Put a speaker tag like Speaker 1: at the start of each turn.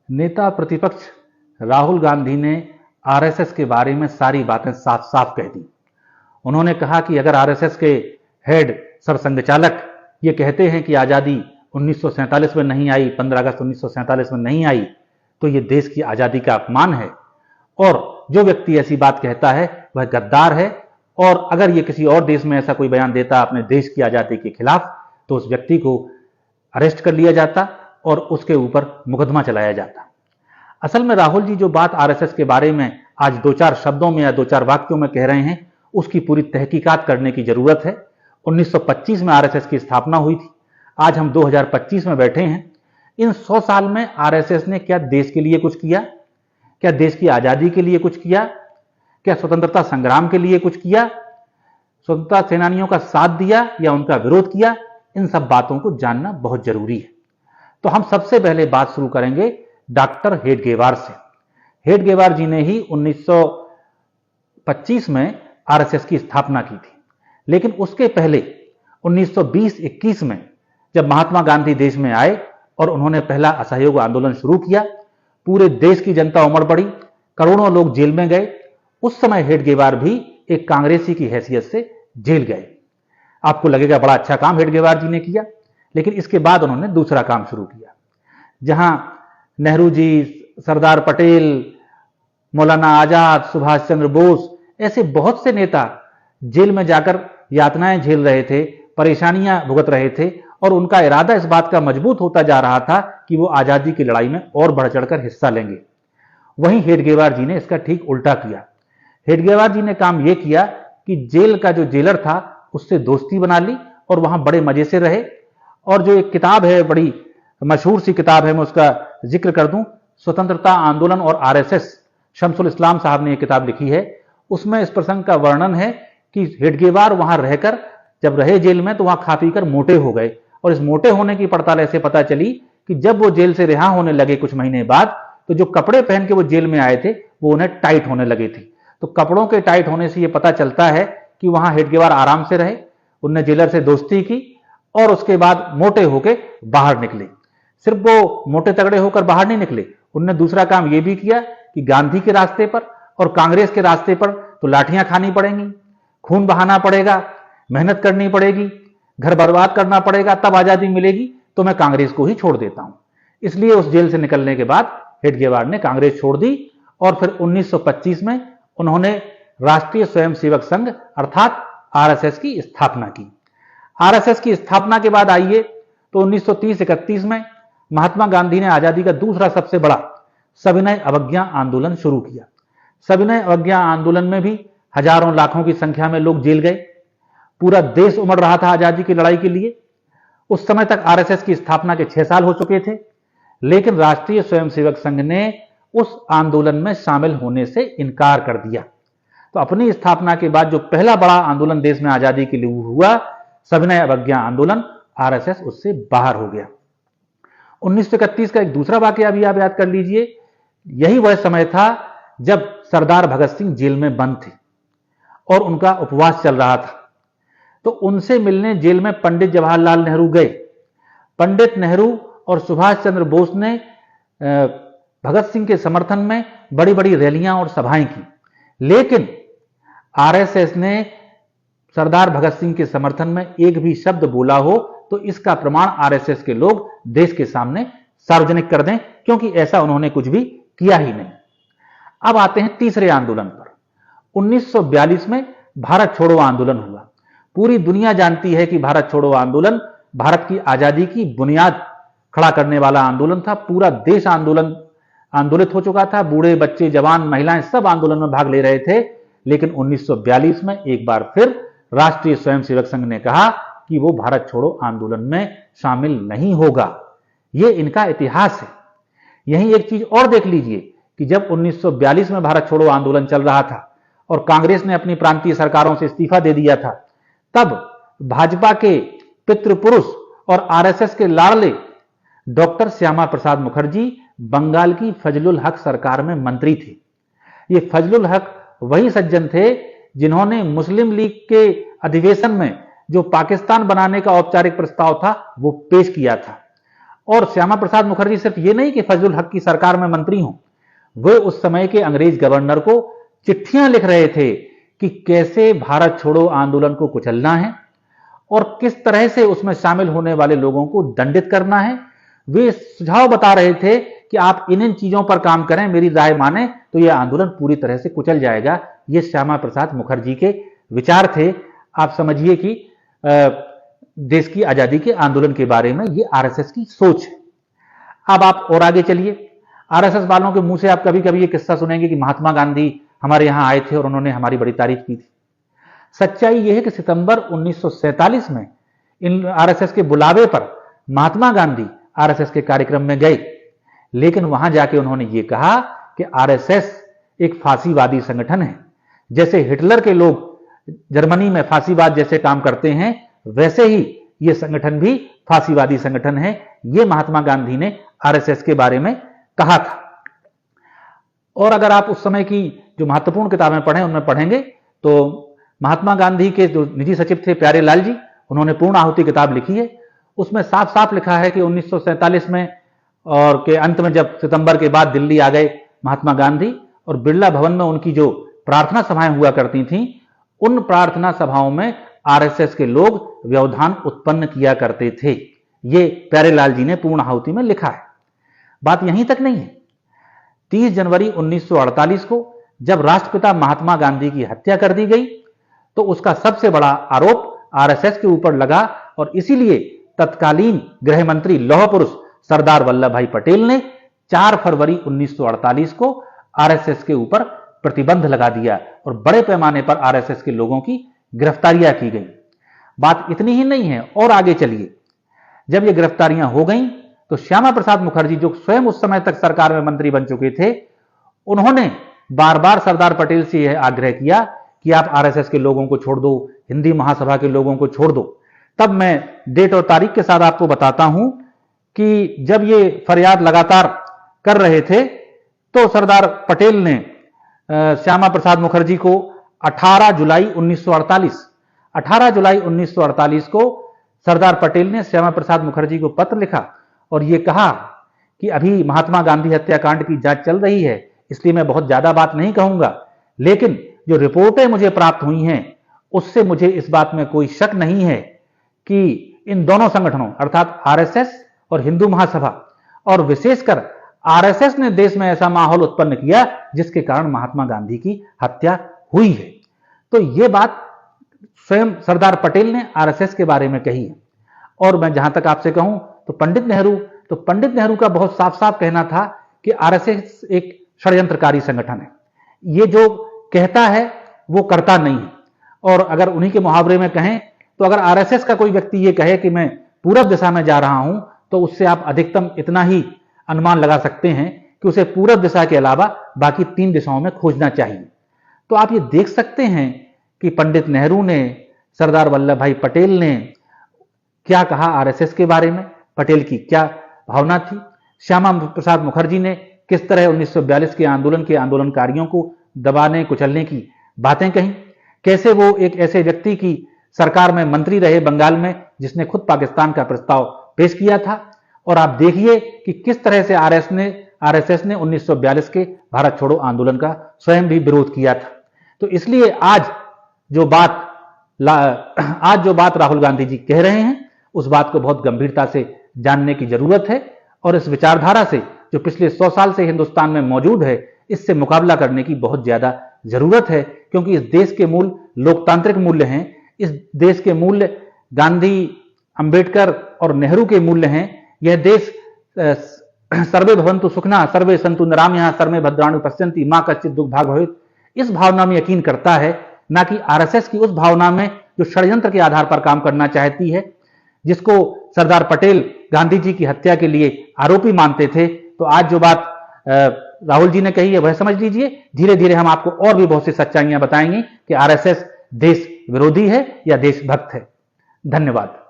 Speaker 1: नेता प्रतिपक्ष राहुल गांधी ने आरएसएस के बारे में सारी बातें साफ साफ कह दी। उन्होंने कहा कि अगर आरएसएस के हेड सरसंघचालक ये कहते हैं कि आज़ादी 1947 में नहीं आई, 15 अगस्त 1947 में नहीं आई, तो ये देश की आज़ादी का अपमान है और जो व्यक्ति ऐसी बात कहता है वह गद्दार है। और अगर ये किसी और देश में ऐसा कोई बयान देता अपने देश की आज़ादी के खिलाफ, तो उस व्यक्ति को अरेस्ट कर लिया जाता और उसके ऊपर मुकदमा चलाया जाता। असल में राहुल जी जो बात आरएसएस के बारे में आज दो चार शब्दों में या दो चार वाक्यों में कह रहे हैं, उसकी पूरी तहकीकात करने की जरूरत है। 1925 में आरएसएस की स्थापना हुई थी, आज हम 2025 में बैठे हैं। इन 100 साल में आरएसएस ने क्या देश के लिए कुछ किया? क्या देश की आज़ादी के लिए कुछ किया? क्या स्वतंत्रता संग्राम के लिए कुछ किया? स्वतंत्रता सेनानियों का साथ दिया या उनका विरोध किया? इन सब बातों को जानना बहुत जरूरी है। तो हम सबसे पहले बात शुरू करेंगे डॉक्टर हेडगेवार से। हेडगेवार जी ने ही 1925 में आरएसएस की स्थापना की थी, लेकिन उसके पहले 1920-21 में जब महात्मा गांधी देश में आए और उन्होंने पहला असहयोग आंदोलन शुरू किया, पूरे देश की जनता उमड़ पड़ी, करोड़ों लोग जेल में गए। उस समय हेडगेवार भी एक कांग्रेसी की हैसियत से जेल गए। आपको लगेगा बड़ा अच्छा काम हेडगेवार जी ने किया, लेकिन इसके बाद उन्होंने दूसरा काम शुरू किया। जहां नेहरू जी, सरदार पटेल, मौलाना आजाद, सुभाष चंद्र बोस ऐसे बहुत से नेता जेल में जाकर यातनाएं झेल रहे थे, परेशानियां भुगत रहे थे और उनका इरादा इस बात का मजबूत होता जा रहा था कि वो आजादी की लड़ाई में और बढ़ चढ़कर हिस्सा लेंगे। वहीं हेडगेवार जी ने इसका ठीक उल्टा किया। हेडगेवार जी ने काम यह किया कि जेल का जो जेलर था उससे दोस्ती बना ली और वहां बड़े मजे से रहे। और जो एक किताब है, बड़ी मशहूर सी किताब है, मैं उसका जिक्र कर दूं, स्वतंत्रता आंदोलन और आरएसएस, शमसुल इस्लाम साहब ने यह किताब लिखी है। उसमें इस प्रसंग का वर्णन है कि हेडगेवार वहां रहकर जब रहे जेल में तो वहां खा पीकर मोटे हो गए और इस मोटे होने की पड़ताल ऐसे पता चली कि जब वो जेल से रिहा होने लगे कुछ महीने बाद, तो जो कपड़े पहन के वो जेल में आए थे वो उन्हें टाइट होने लगे थे। तो कपड़ों के टाइट होने से ये पता चलता है कि वहां हेडगेवार आराम से रहे, उनने जेलर से दोस्ती की और उसके बाद मोटे होकर बाहर निकले। सिर्फ वो मोटे तगड़े होकर बाहर नहीं निकले, उनने दूसरा काम यह भी किया कि गांधी के रास्ते पर और कांग्रेस के रास्ते पर तो लाठियां खानी पड़ेंगी, खून बहाना पड़ेगा, मेहनत करनी पड़ेगी, घर बर्बाद करना पड़ेगा, तब आजादी मिलेगी, तो मैं कांग्रेस को ही छोड़ देता हूं। इसलिए उस जेल से निकलने के बाद हेडगेवार ने कांग्रेस छोड़ दी और फिर 1925 में उन्होंने राष्ट्रीय स्वयंसेवक संघ अर्थात आरएसएस की स्थापना की। आरएसएस की स्थापना के बाद आइए तो 1930-31 में महात्मा गांधी ने आजादी का दूसरा सबसे बड़ा सविनय अवज्ञा आंदोलन शुरू किया। सविनय अवज्ञा आंदोलन में भी हजारों लाखों की संख्या में लोग जेल गए। पूरा देश उमड़ रहा था आजादी की लड़ाई के लिए। उस समय तक आरएसएस की स्थापना के 6 साल हो चुके थे, लेकिन राष्ट्रीय स्वयंसेवक संघ ने उस आंदोलन में शामिल होने से इनकार कर दिया। तो अपनी स्थापना के बाद जो पहला बड़ा आंदोलन देश में आजादी के लिए हुआ, सविनय अवज्ञा आंदोलन, आरएसएस उससे बाहर हो गया। 1931 का एक दूसरा वाकया भी आप याद कर लीजिए। यही वह समय था जब सरदार भगत सिंह जेल में बंद थे और उनका उपवास चल रहा था। तो उनसे मिलने जेल में पंडित जवाहरलाल नेहरू गए। पंडित नेहरू और सुभाष चंद्र बोस ने भगत सिंह के समर्थन में बड़ी बड़ी रैलियां और सभाएं की, लेकिन आरएसएस ने सरदार भगत सिंह के समर्थन में एक भी शब्द बोला हो तो इसका प्रमाण आरएसएस के लोग देश के सामने सार्वजनिक कर दें, क्योंकि ऐसा उन्होंने कुछ भी किया ही नहीं। अब आते हैं तीसरे आंदोलन पर। 1942 में भारत छोड़ो आंदोलन हुआ। पूरी दुनिया जानती है कि भारत छोड़ो आंदोलन भारत की आजादी की बुनियाद खड़ा करने वाला आंदोलन था। पूरा देश आंदोलित हो चुका था, बूढ़े, बच्चे, जवान, महिलाएं सब आंदोलन में भाग ले रहे थे। लेकिन 1942 में एक बार फिर राष्ट्रीय स्वयंसेवक संघ ने कहा कि वो भारत छोड़ो आंदोलन में शामिल नहीं होगा। ये इनका इतिहास है। यहीं एक चीज और देख लीजिए कि जब 1942 में भारत छोड़ो आंदोलन चल रहा था और कांग्रेस ने अपनी प्रांतीय सरकारों से इस्तीफा दे दिया था, तब भाजपा के पितृपुरुष और आरएसएस के लाड़ले डॉक्टर श्यामा प्रसाद मुखर्जी बंगाल की फजलुल हक सरकार में मंत्री थे। ये फजलुल हक वही सज्जन थे जिन्होंने मुस्लिम लीग के अधिवेशन में जो पाकिस्तान बनाने का औपचारिक प्रस्ताव था वो पेश किया था। और श्यामा प्रसाद मुखर्जी सिर्फ ये नहीं कि फजलुल हक की सरकार में मंत्री हों, वे उस समय के अंग्रेज गवर्नर को चिट्ठियां लिख रहे थे कि कैसे भारत छोड़ो आंदोलन को कुचलना है और किस तरह से उसमें शामिल होने वाले लोगों को दंडित करना है। वे सुझाव बता रहे थे कि आप इन चीजों पर काम करें, मेरी राय माने तो यह आंदोलन पूरी तरह से कुचल जाएगा। ये श्यामा प्रसाद मुखर्जी के विचार थे। आप समझिए कि देश की आजादी के आंदोलन के बारे में ये आरएसएस की सोच है। अब आप और आगे चलिए। आरएसएस वालों के मुंह से आप कभी कभी ये किस्सा सुनेंगे कि महात्मा गांधी हमारे यहां आए थे और उन्होंने हमारी बड़ी तारीफ की थी। सच्चाई यह है कि सितंबर 1947 में इन आरएसएस के बुलावे पर महात्मा गांधी आरएसएस के कार्यक्रम में गए, लेकिन वहां जाके उन्होंने ये कहा कि आरएसएस एक फांसीवादी संगठन है। जैसे हिटलर के लोग जर्मनी में फांसीवाद जैसे काम करते हैं, वैसे ही यह संगठन भी फांसीवादी संगठन है। यह महात्मा गांधी ने आरएसएस के बारे में कहा था। और अगर आप उस समय की जो महत्वपूर्ण किताबें पढ़ें, उनमें पढ़ेंगे तो महात्मा गांधी के जो निजी सचिव थे प्यारे लाल जी, उन्होंने पूर्ण आहुति किताब लिखी है। उसमें साफ साफ लिखा है कि 1947 में और के अंत में जब सितंबर के बाद दिल्ली आ गए महात्मा गांधी और बिरला भवन में उनकी जो प्रार्थना सभाएं हुआ करती थीं, उन प्रार्थना सभाओं में आरएसएस के लोग व्यवधान उत्पन्न किया करते थे। ये प्यारे लाल जी ने पूर्ण आहुति में लिखा है। बात यहीं तक नहीं है। 30 जनवरी 1948 को जब राष्ट्रपिता महात्मा गांधी की हत्या कर दी गई तो उसका सबसे बड़ा आरोप आरएसएस के ऊपर लगा और इसीलिए तत्कालीन गृह मंत्री लौह पुरुष सरदार वल्लभ भाई पटेल ने 4 फरवरी 1948 को आरएसएस के ऊपर प्रतिबंध लगा दिया और बड़े पैमाने पर आरएसएस के लोगों की गिरफ्तारियां की गई। बात इतनी ही नहीं है, और आगे चलिए। जब ये गिरफ्तारियां हो गई तो श्यामा प्रसाद मुखर्जी, जो स्वयं उस समय तक सरकार में मंत्री बन चुके थे, उन्होंने बार बार सरदार पटेल से यह आग्रह किया कि आप आरएसएस के लोगों को छोड़ दो, हिंदी महासभा के लोगों को छोड़ दो। तब मैं डेट और तारीख के साथ आपको बताता हूं कि जब ये फरियाद लगातार कर रहे थे तो सरदार पटेल ने श्यामा प्रसाद मुखर्जी को 18 जुलाई 1948 को सरदार पटेल ने श्यामा प्रसाद मुखर्जी को पत्र लिखा और यह कहा कि अभी महात्मा गांधी हत्याकांड की जांच चल रही है, इसलिए मैं बहुत ज्यादा बात नहीं कहूंगा, लेकिन जो रिपोर्टें मुझे प्राप्त हुई हैं उससे मुझे इस बात में कोई शक नहीं है कि इन दोनों संगठनों अर्थात आरएसएस और हिंदू महासभा और विशेषकर आरएसएस ने देश में ऐसा माहौल उत्पन्न किया जिसके कारण महात्मा गांधी की हत्या हुई है। तो यह बात स्वयं सरदार पटेल ने आरएसएस के बारे में कही है। और मैं जहां तक आपसे कहूं तो पंडित नेहरू का बहुत साफ साफ कहना था कि आरएसएस एक षड्यंत्रकारी संगठन है। ये जो कहता है वो करता नहीं है। और अगर उन्हीं के मुहावरे में कहें तो अगर आरएसएस का कोई व्यक्ति ये कहे कि मैं पूरब दिशा में जा रहा हूं तो उससे आप अधिकतम इतना ही अनुमान लगा सकते हैं कि उसे पूरब दिशा के अलावा बाकी 3 दिशाओं में खोजना चाहिए। तो आप ये देख सकते हैं कि पंडित नेहरू ने, सरदार वल्लभ भाई पटेल ने क्या कहा आरएसएस के बारे में, पटेल की क्या भावना थी, श्यामा प्रसाद मुखर्जी ने किस तरह 1942 के आंदोलन के आंदोलनकारियों को दबाने कुचलने की बातें कही, कैसे वो एक ऐसे व्यक्ति की सरकार में मंत्री रहे बंगाल में जिसने खुद पाकिस्तान का प्रस्ताव पेश किया था। और आप देखिए कि किस तरह से आरएसएस ने 1942 के भारत छोड़ो आंदोलन का स्वयं भी विरोध किया था। तो इसलिए आज जो बात राहुल गांधी जी कह रहे हैं उस बात को बहुत गंभीरता से जानने की जरूरत है और इस विचारधारा से जो पिछले 100 साल से हिंदुस्तान में मौजूद है इससे मुकाबला करने की बहुत ज्यादा जरूरत है, क्योंकि इस देश के मूल लोकतांत्रिक मूल्य हैं। इस देश के मूल्य गांधी, अंबेडकर और नेहरू के मूल्य हैं। यह देश सर्वे भवन्तु सुखिनः सर्वे सन्तु निरामयाः सर्वे भद्राणि पश्यन्ति मा कश्चित् दुःखभाग् भवेत्, इस भावना में यकीन करता है, ना कि आरएसएस की उस भावना में जो षड्यंत्र के आधार पर काम करना चाहती है, जिसको सरदार पटेल गांधी जी की हत्या के लिए आरोपी मानते थे। तो आज जो बात राहुल जी ने कही है वह समझ लीजिए। धीरे धीरे हम आपको और भी बहुत सी सच्चाइयां बताएंगे कि आरएसएस देश विरोधी है या देशभक्त है। धन्यवाद।